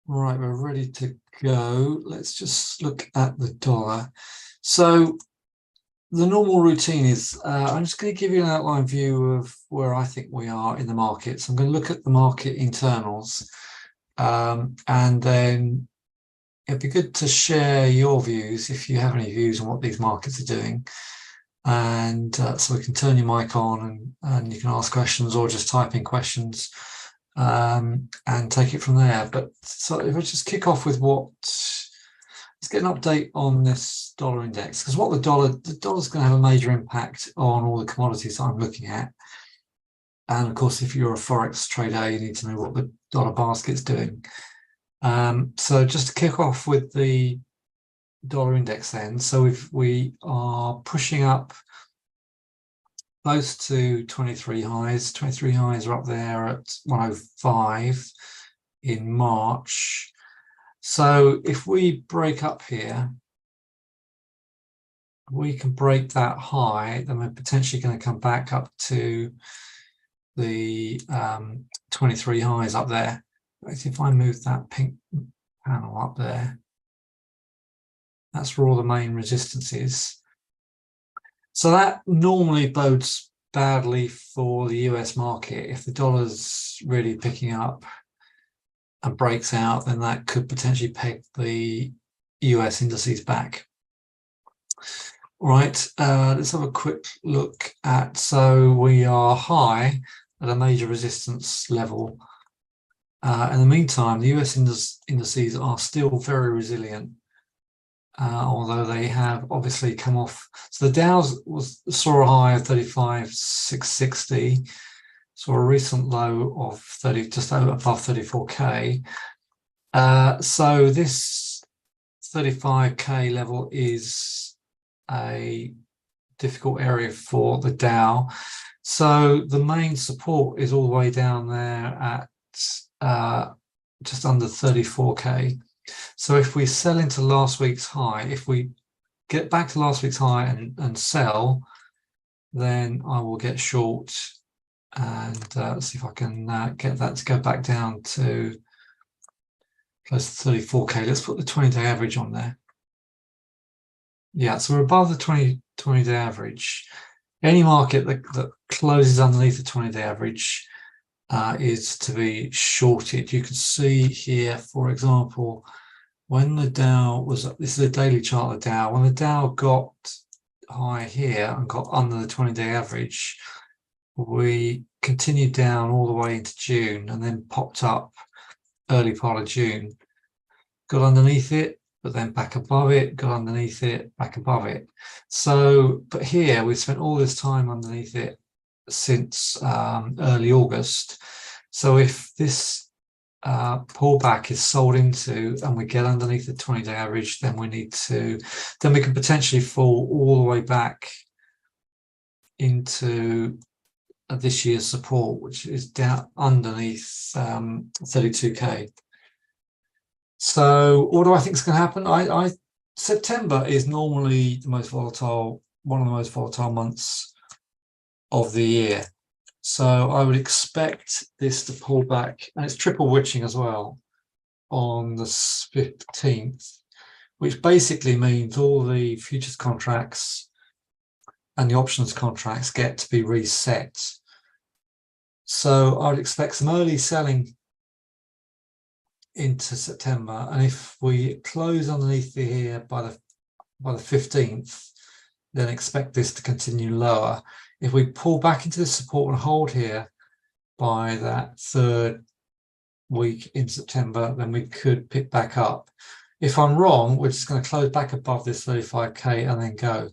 Right, we're ready to go. Let's just look at the dollar. So the normal routine is I'm just going to give you an outline view of where I think we are in the markets. I'm going to look at the market internals, and then it'd be good to share your views if you have any views on what these markets are doing. And so we can turn your mic on and you can ask questions or just type in questions, and take it from there. But so if I just kick off with let's get an update on this dollar index, because the dollar's going to have a major impact on all the commodities that I'm looking at. And of course, if you're a forex trader, you need to know what the dollar basket's doing. So just to kick off with the dollar index then. So if we are pushing up close to 23 highs. 23 highs are up there at 105 in March. So if we break up here, we can break that high, then we're potentially going to come back up to the 23 highs up there. If I move that pink panel up there, that's where all the main resistance is. So that normally bodes badly for the US market. If the dollar's really picking up and breaks out, then that could potentially peg the US indices back. All right, let's have a quick look at, so we are high at a major resistance level. In the meantime, the US indices are still very resilient. Although they have obviously come off. So the Dow saw a high of 35,660, saw a recent low of 30, just above 34k. So this 35k level is a difficult area for the Dow. So the main support is all the way down there at just under 34k. So if we sell into last week's high, if we get back to last week's high and sell, then I will get short, and let's see if I can get that to go back down to close to 34k. Let's put the 20-day average on there. Yeah, so we're above the 20-day average. Any market that closes underneath the 20-day average is to be shorted. You can see here, for example, when the Dow was, this is a daily chart of the Dow, when the Dow got high here and got under the 20-day average, we continued down all the way into June and then popped up early part of June, got underneath it, but then back above it, got underneath it, back above it. So, but here we spent all this time underneath it since early August. So if this pullback is sold into and we get underneath the 20-day average, then we can potentially fall all the way back into this year's support, which is down underneath 32k. So what do I think is going to happen? September is normally the most volatile, one of the most volatile months of the year. So I would expect this to pull back, and it's triple witching as well on the 15th, which basically means all the futures contracts and the options contracts get to be reset. So I would expect some early selling into September, and if we close underneath here by the 15th, then expect this to continue lower. If we pull back into the support and hold here by that third week in September, then we could pick back up. If I'm wrong, we're just going to close back above this 35k and then go.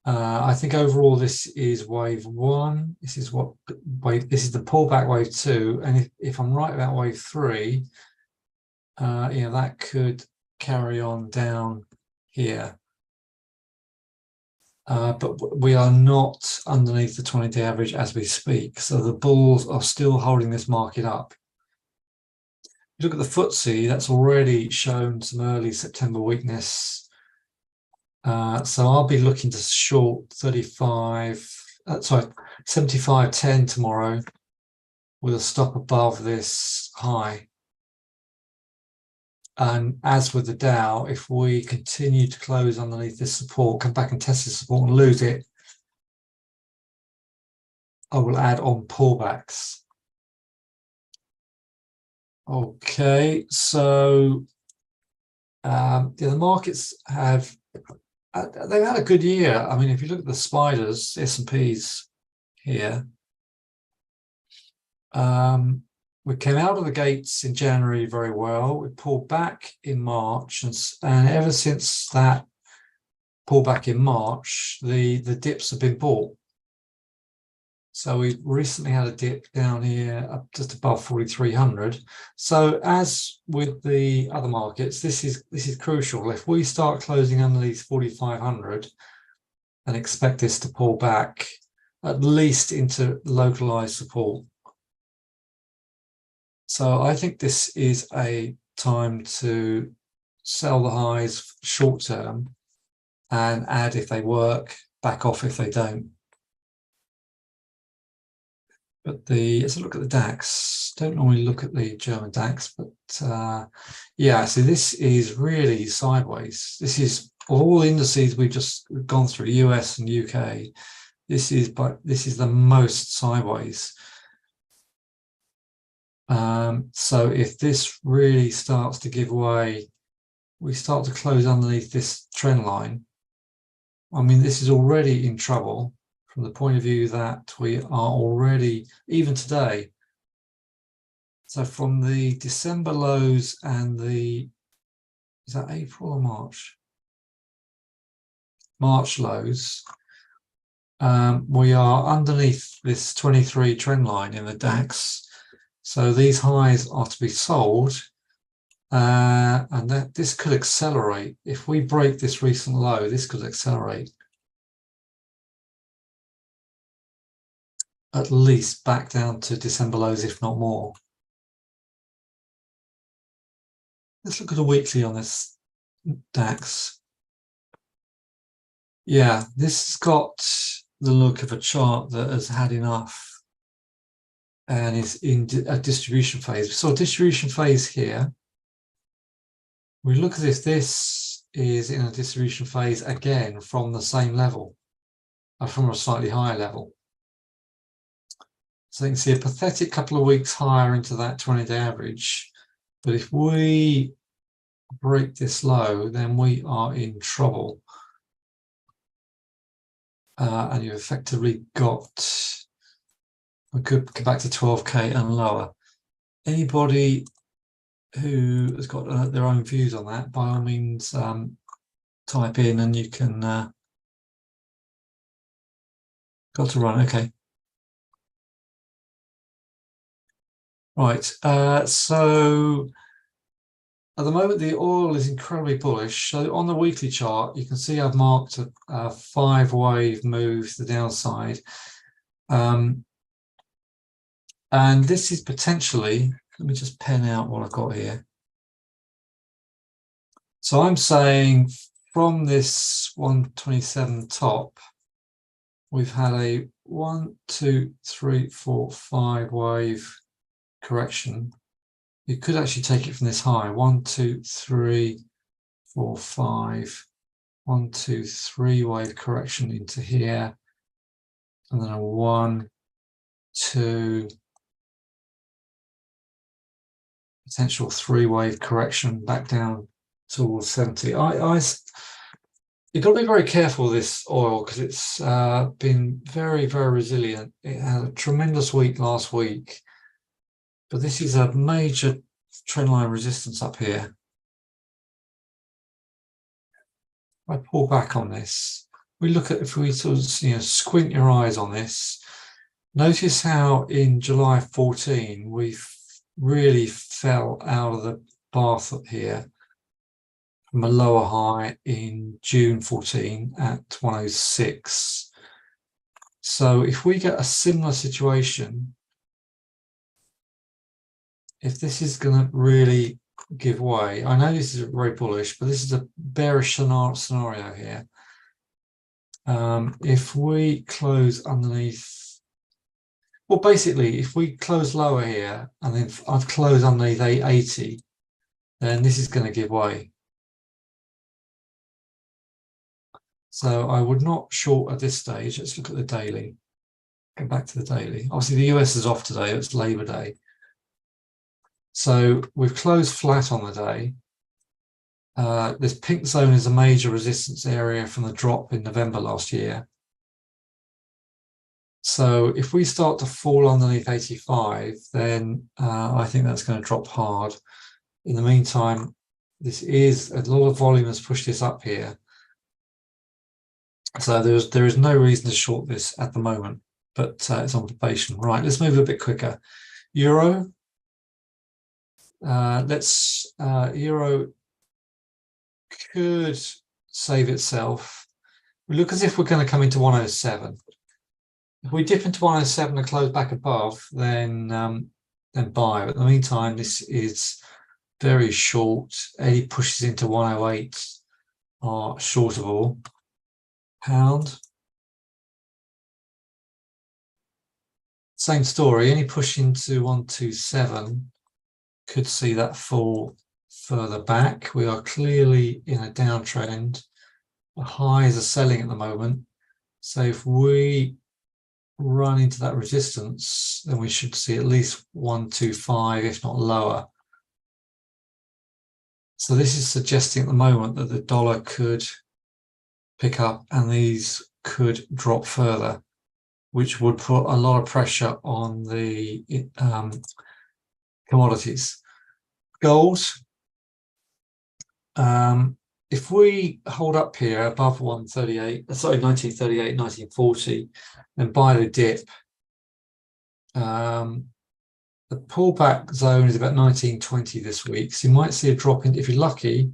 I think overall this is wave one. This is the pullback wave two, and if I'm right about wave three, that could carry on down here. But we are not underneath the 20-day average as we speak, so the bulls are still holding this market up. You look at the FTSE, that's already shown some early September weakness. So I'll be looking to short 75.10 tomorrow with a stop above this high. And as with the Dow, if we continue to close underneath this support, come back and test this support and lose it, I will add on pullbacks. Okay, so the markets have they've had a good year. I mean, if you look at the spiders, S&Ps here, we came out of the gates in January very well. We pulled back in March, and ever since that pullback in March, the dips have been bought. So we recently had a dip down here up just above 4,300. So as with the other markets, this is crucial. If we start closing underneath 4,500 and expect this to pull back at least into localized support. So I think this is a time to sell the highs short term and add if they work, back off if they don't. But let's look at the DAX. Don't normally look at the German DAX, but yeah, so this is really sideways. This is, of all the indices we've just gone through, US and UK, this is the most sideways. So if this really starts to give way, we start to close underneath this trend line. I mean, this is already in trouble from the point of view that we are already, even today. So from the December lows and is that April or March? March lows, we are underneath this 23 trend line in the DAX. So these highs are to be sold, and this could accelerate. If we break this recent low, this could accelerate. At least back down to December lows, if not more. Let's look at a weekly on this DAX. Yeah, this has got the look of a chart that has had enough and is in a distribution phase. We saw a distribution phase here. We look as if this is in a distribution phase again from the same level, from a slightly higher level. So you can see a pathetic couple of weeks higher into that 20-day average. But if we break this low, then we are in trouble. And you've effectively got, we could go back to 12K and lower. Anybody who has got their own views on that, by all means, type in and you can, got to run, okay. Right, so at the moment the oil is incredibly bullish. So on the weekly chart, you can see I've marked a 5-wave move to the downside. And this is potentially, let me just pen out what I've got here. So I'm saying from this 127 top, we've had a 1, 2, 3, 4, 5 wave correction. You could actually take it from this high. 1, 2, 3, 4, 5. 1, 2, 3 wave correction into here. And then a 1, 2, potential 3-wave correction back down towards 70. You've got to be very careful with this oil because it's been very, very resilient. It had a tremendous week last week. But this is a major trendline resistance up here. If I pull back on this, we look at, if we sort of squint your eyes on this, notice how in July 14 we really fell out of the bath up here from a lower high in June 14 at 106. So if we get a similar situation, if this is going to really give way, I know this is very bullish, but this is a bearish scenario here. If we close underneath, well, basically, if we close lower here and then I've closed underneath 880, then this is going to give way. So I would not short at this stage. Let's look at the daily. Go back to the daily. Obviously, the US is off today. It's Labor Day. So we've closed flat on the day. This pink zone is a major resistance area from the drop in November last year. So if we start to fall underneath 85, then I think that's going to drop hard. In the meantime, this is a lot of volume has pushed this up here. So there is no reason to short this at the moment, but it's on probation. Right, let's move a bit quicker. Euro. Euro could save itself. We look as if we're going to come into 107. If we dip into 107 and close back above, then buy. But in the meantime, this is very short. Any pushes into 108 are shortable. Pound. Same story. Any push into 127 could see that fall further back. We are clearly in a downtrend. The highs are selling at the moment. So if we run into that resistance, then we should see at least 125, if not lower. So this is suggesting at the moment that the dollar could pick up and these could drop further, which would put a lot of pressure on the commodities. Gold, if we hold up here above 1938, 1940, and buy the dip, the pullback zone is about 1920 this week. So you might see a drop in, if you're lucky,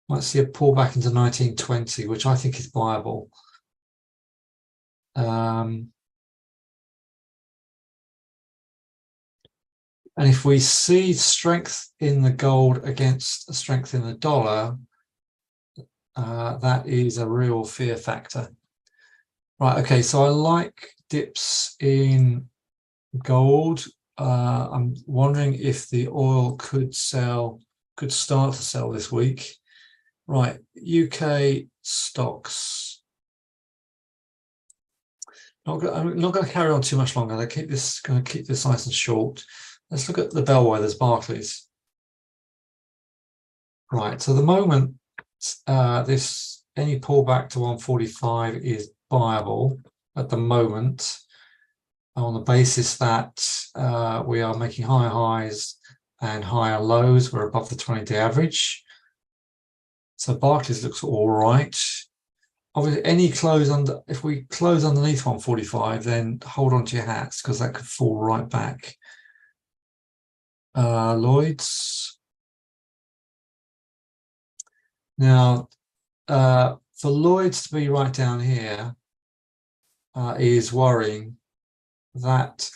might see a pullback into 1920, which I think is viable. And if we see strength in the gold against strength in the dollar, that is a real fear factor. Right, okay, so I like dips in gold. I'm wondering if the oil could start to sell this week. Right, UK stocks. I'm not going to carry on too much longer. I'm going to keep this nice and short. Let's look at the bellwethers, Barclays. Right, so the moment any pullback to 145 is viable at the moment, on the basis that we are making higher highs and higher lows. We're above the 20-day average. So Barclays looks all right. Obviously, if we close underneath 145, then hold on to your hats because that could fall right back. Lloyd's. Now, for Lloyd's to be right down here is worrying. That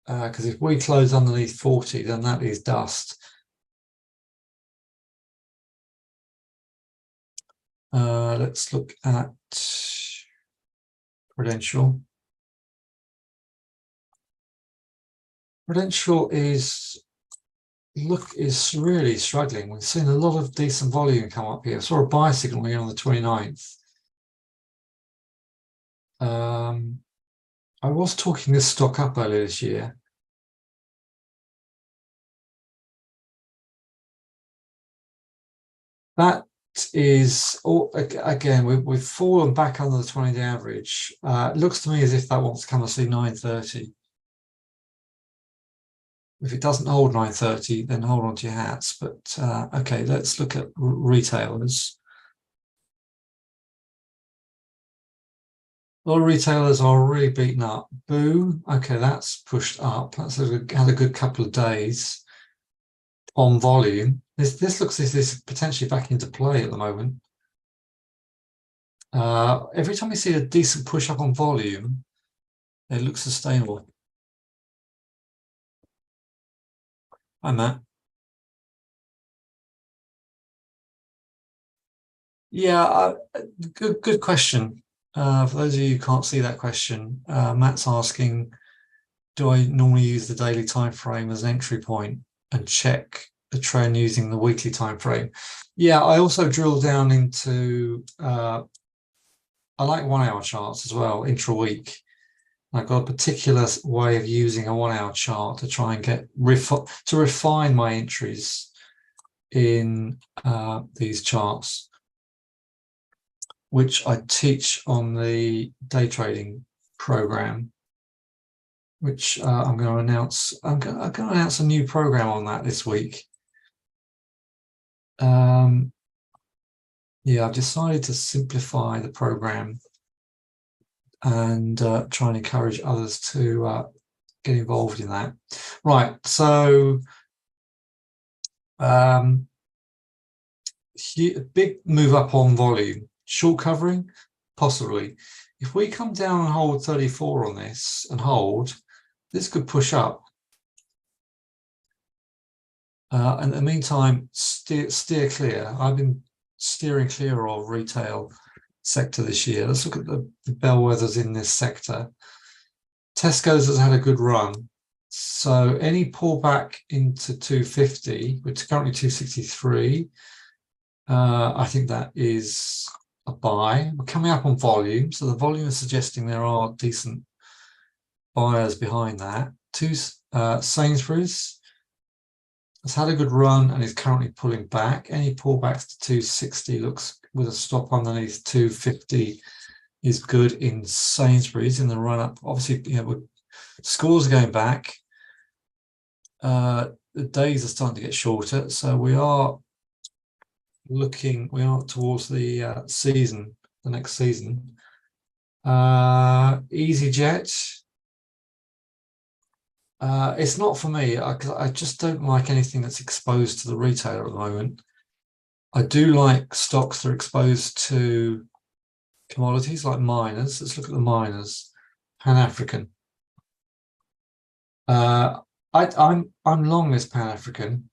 because if we close underneath 40, then that is dust. Let's look at Prudential. Prudential is really struggling. We've seen a lot of decent volume come up here. I saw a buy signal here on the 29th. I was talking this stock up earlier this year. That is, again, we've fallen back under the 20-day average. It looks to me as if that wants to come and see 930. If it doesn't hold 930, then hold on to your hats. But okay, let's look at retailers. A lot of retailers are really beaten up. Boo, okay, that's pushed up. That's had a good couple of days on volume. This looks as if this is potentially back into play at the moment. Every time we see a decent push up on volume, it looks sustainable. Hi, Matt. Yeah, good question. For those of you who can't see that question, Matt's asking, do I normally use the daily time frame as an entry point and check a trend using the weekly time frame. Yeah, I also drill down into I like 1 hour charts as well, intra-week. I've got a particular way of using a 1 hour chart to try and get to refine my entries in these charts, which I teach on the day trading program, which I'm going to announce. I'm going to announce a new program on that this week. Yeah, I've decided to simplify the program and try and encourage others to get involved in that. Right, so big move up on volume. Short covering, possibly. If we come down and hold 34 on this and hold, this could push up. And in the meantime, steer clear. I've been steering clear of retail sector this year. Let's look at the bellwethers in this sector. Tesco's has had a good run. So any pullback into 250, which is currently 263, I think that is a buy. We're coming up on volume, so the volume is suggesting there are decent buyers behind that. Sainsbury's has had a good run and is currently pulling back. Any pullbacks to 260 looks with a stop underneath 250 is good in Sainsbury's in the run up. Obviously, you know, scores are going back. The days are starting to get shorter, so we are towards the season, the next season. EasyJet. It's not for me because I just don't like anything that's exposed to the retailer at the moment. I do like stocks that are exposed to commodities like miners. Let's look at the miners. Pan-African. I'm long this Pan-African,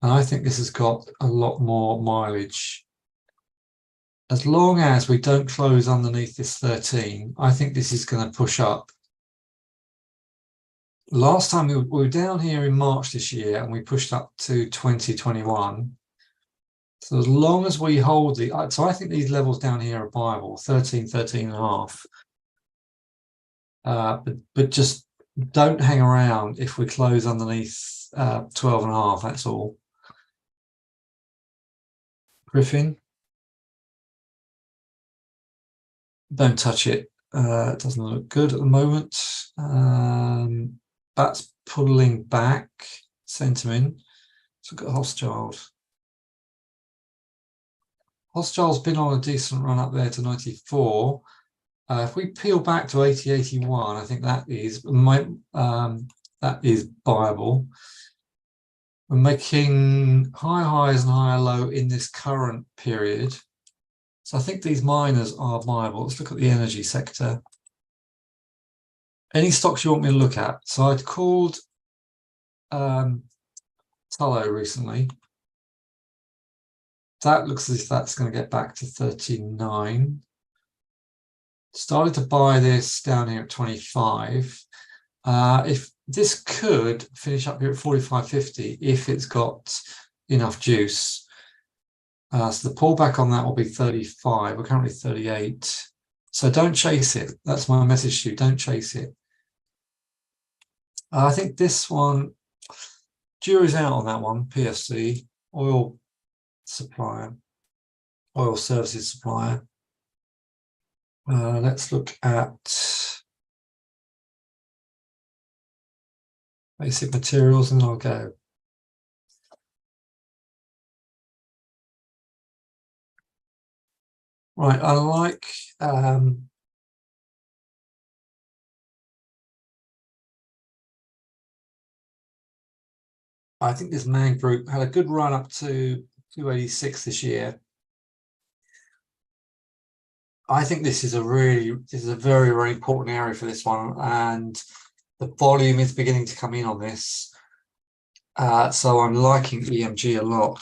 and I think this has got a lot more mileage. As long as we don't close underneath this 13, I think this is going to push up. Last time we were down here in March this year and we pushed up to 2021. So as long as we hold so I think these levels down here are viable, 13, 13 and a half. But just don't hang around if we close underneath 12 and a half, that's all. Griffin. Don't touch it. It doesn't look good at the moment. That's pulling back sentiment. Let's look at Hochschild. Hochschild's been on a decent run up there to 94. If we peel back to 80, 81, I think that is viable. We're making higher highs and higher low in this current period. So I think these miners are viable. Let's look at the energy sector. Any stocks you want me to look at? So I'd called Tullow recently. That looks as if that's going to get back to 39. Started to buy this down here at 25. If this could finish up here at 45.50 if it's got enough juice. So the pullback on that will be 35. We're currently 38. So don't chase it. That's my message to you. Don't chase it. I think this one, jury's out on that one. PFC, oil supplier, oil services supplier. Let's look at basic materials and I'll go. Right, I like I think this Man Group had a good run up to 286 this year. I think this is a very, very important area for this one, and the volume is beginning to come in on this. So I'm liking EMG a lot.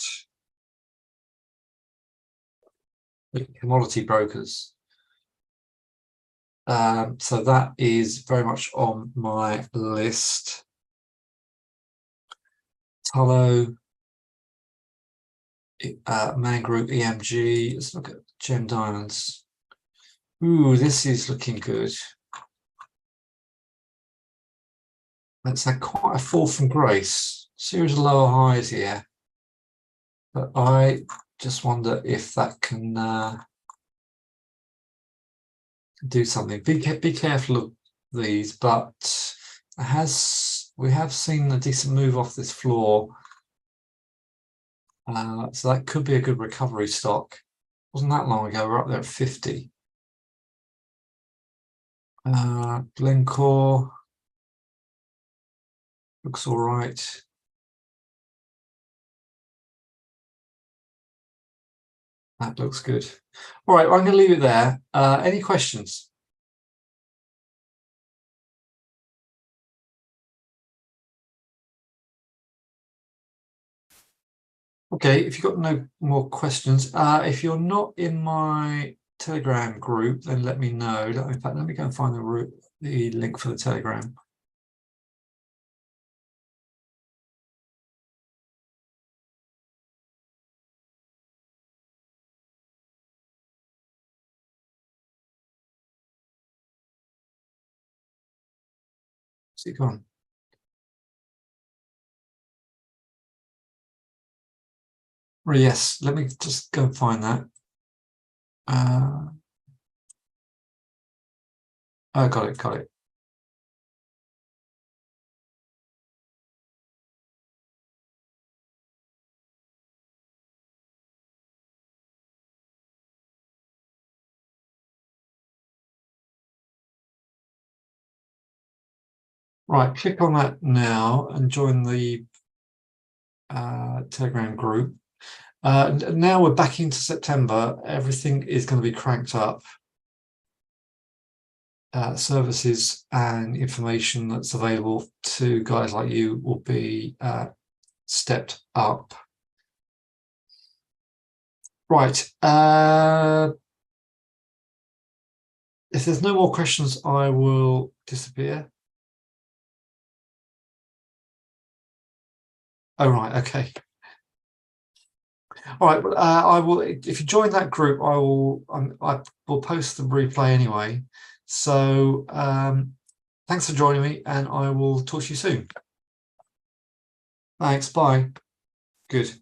Commodity brokers. So that is very much on my list. Tullow, Man Group, EMG. Let's look at Gem Diamonds. Ooh, this is looking good. Let's have quite a fall from grace. Series of lower highs here. But I just wonder if that can do something. Be careful of these, but we have seen a decent move off this floor. So that could be a good recovery stock. Wasn't that long ago, we're up there at 50. Glencore looks all right. That looks good. All right, well, I'm going to leave it there. Any questions? Okay, if you've got no more questions, if you're not in my Telegram group, then let me know. In fact, let me go and find the link for the Telegram. What's it gone? Well, yes, let me just go and find that. Oh, got it. Right, click on that now and join the Telegram group. Now we're back into September. Everything is going to be cranked up. Services and information that's available to guys like you will be stepped up. Right. If there's no more questions, I will disappear. Oh, right. Okay. All right. Well, I will. If you join that group, I will post the replay anyway. So thanks for joining me, and I will talk to you soon. Thanks. Bye. Good.